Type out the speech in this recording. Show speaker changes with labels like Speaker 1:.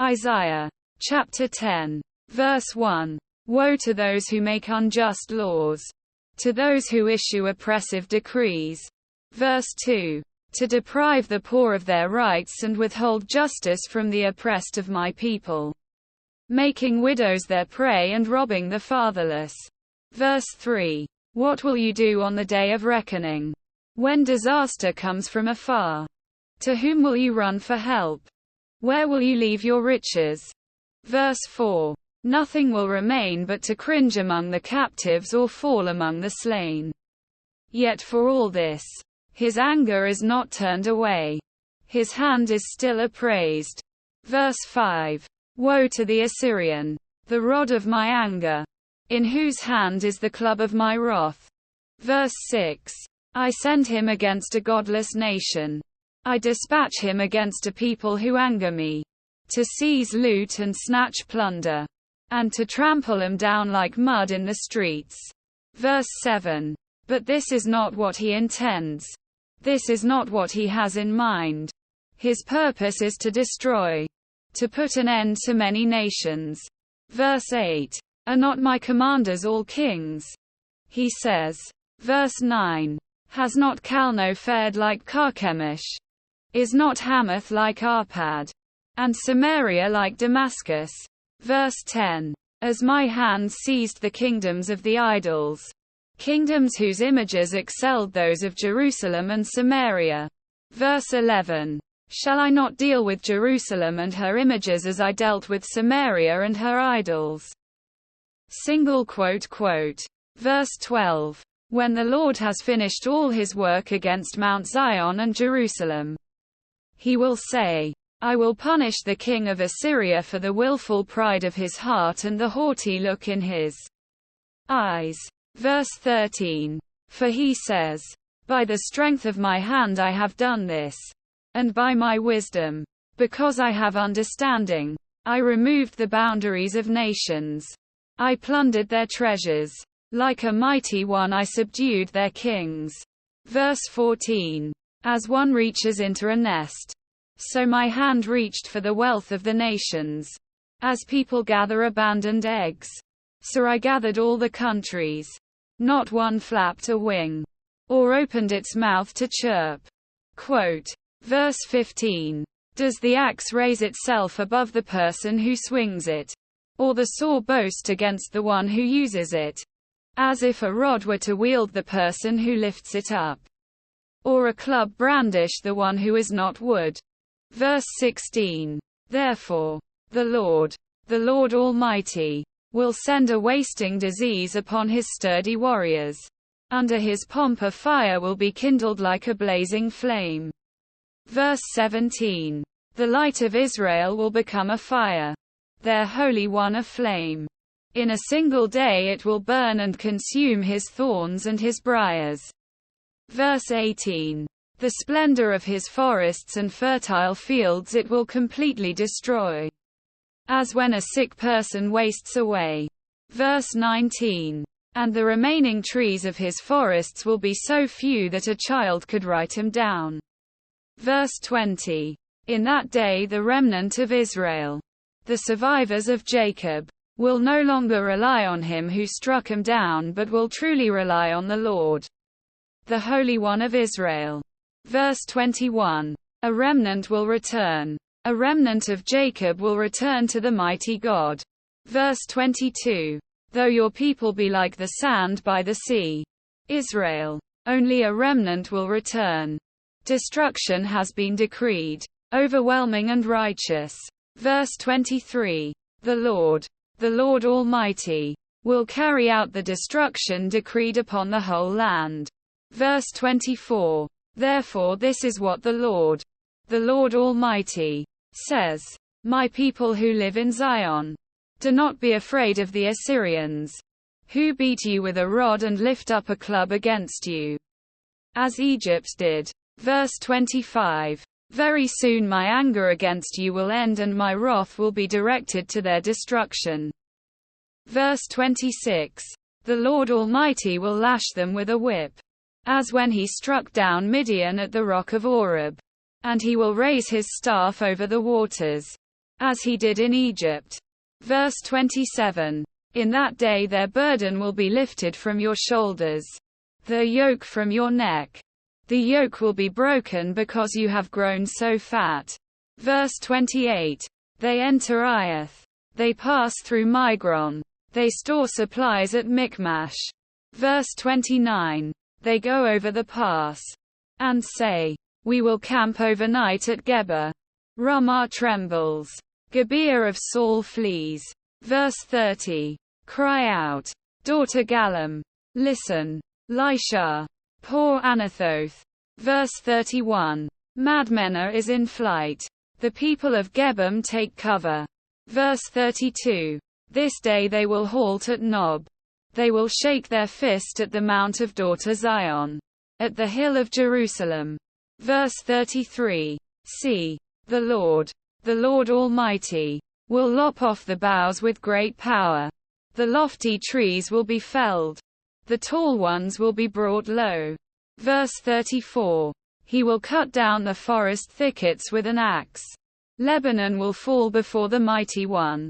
Speaker 1: Isaiah chapter 10, verse 1. Woe to those who make unjust laws, to those who issue oppressive decrees. Verse 2. To deprive the poor of their rights and withhold justice from the oppressed of my people, making widows their prey and robbing the fatherless. Verse 3. What will you do on the day of reckoning, when disaster comes from afar? To whom will you run for help? Where will you leave your riches? Verse 4. Nothing will remain but to cringe among the captives or fall among the slain. Yet for all this, his anger is not turned away. His hand is still upraised. Verse 5. Woe to the Assyrian, the rod of my anger, in whose hand is the club of my wrath. Verse 6. I send him against a godless nation. I dispatch him against a people who anger me, to seize loot and snatch plunder, and to trample them down like mud in the streets. Verse 7. But this is not what he intends. This is not what he has in mind. His purpose is to destroy, to put an end to many nations. Verse 8. Are not my commanders all kings? He says. Verse 9. Has not Calno fared like Carchemish? Is not Hamath like Arpad? And Samaria like Damascus? Verse 10. As my hand seized the kingdoms of the idols, kingdoms whose images excelled those of Jerusalem and Samaria. Verse 11. Shall I not deal with Jerusalem and her images as I dealt with Samaria and her idols? Verse 12. When the Lord has finished all his work against Mount Zion and Jerusalem, he will say, I will punish the king of Assyria for the willful pride of his heart and the haughty look in his eyes. Verse 13. For he says, by the strength of my hand I have done this, and by my wisdom, because I have understanding, I removed the boundaries of nations. I plundered their treasures. Like a mighty one I subdued their kings. Verse 14. As one reaches into a nest, so my hand reached for the wealth of the nations. As people gather abandoned eggs, so I gathered all the countries. Not one flapped a wing, or opened its mouth to chirp. Verse 15. Does the axe raise itself above the person who swings it, or the saw boast against the one who uses it? As if a rod were to wield the person who lifts it up, or a club brandish the one who is not wood. Verse 16. Therefore, the Lord Almighty, will send a wasting disease upon his sturdy warriors. Under his pomp a fire will be kindled like a blazing flame. Verse 17. The light of Israel will become a fire, their Holy One a flame. In a single day it will burn and consume his thorns and his briars. Verse 18. The splendor of his forests and fertile fields it will completely destroy, as when a sick person wastes away. Verse 19. And the remaining trees of his forests will be so few that a child could write them down. Verse 20. In that day the remnant of Israel, the survivors of Jacob, will no longer rely on him who struck him down but will truly rely on the Lord, the Holy One of Israel. Verse 21. A remnant will return. A remnant of Jacob will return to the mighty God. Verse 22. Though your people be like the sand by the sea, Israel, only a remnant will return. Destruction has been decreed, overwhelming and righteous. Verse 23. The Lord Almighty, will carry out the destruction decreed upon the whole land. Verse 24. Therefore this is what the Lord Almighty, says. My people who live in Zion, do not be afraid of the Assyrians, who beat you with a rod and lift up a club against you, as Egypt did. Verse 25. Very soon my anger against you will end and my wrath will be directed to their destruction. Verse 26. The Lord Almighty will lash them with a whip, as when he struck down Midian at the rock of Oreb. And he will raise his staff over the waters, as he did in Egypt. Verse 27. In that day their burden will be lifted from your shoulders, the yoke from your neck. The yoke will be broken because you have grown so fat. Verse 28. They enter Iath. They pass through Migron. They store supplies at Michmash. Verse 29. They go over the pass and say, we will camp overnight at Geba. Ramah trembles. Gibeah of Saul flees. Verse 30. Cry out, daughter Galim. Listen, Lishah. Poor Anathoth. Verse 31. Madmenah is in flight. The people of Gebim take cover. Verse 32. This day they will halt at Nob. They will shake their fist at the mount of daughter Zion, at the hill of Jerusalem. Verse 33. See, the Lord Almighty, will lop off the boughs with great power. The lofty trees will be felled. The tall ones will be brought low. Verse 34. He will cut down the forest thickets with an axe. Lebanon will fall before the mighty one.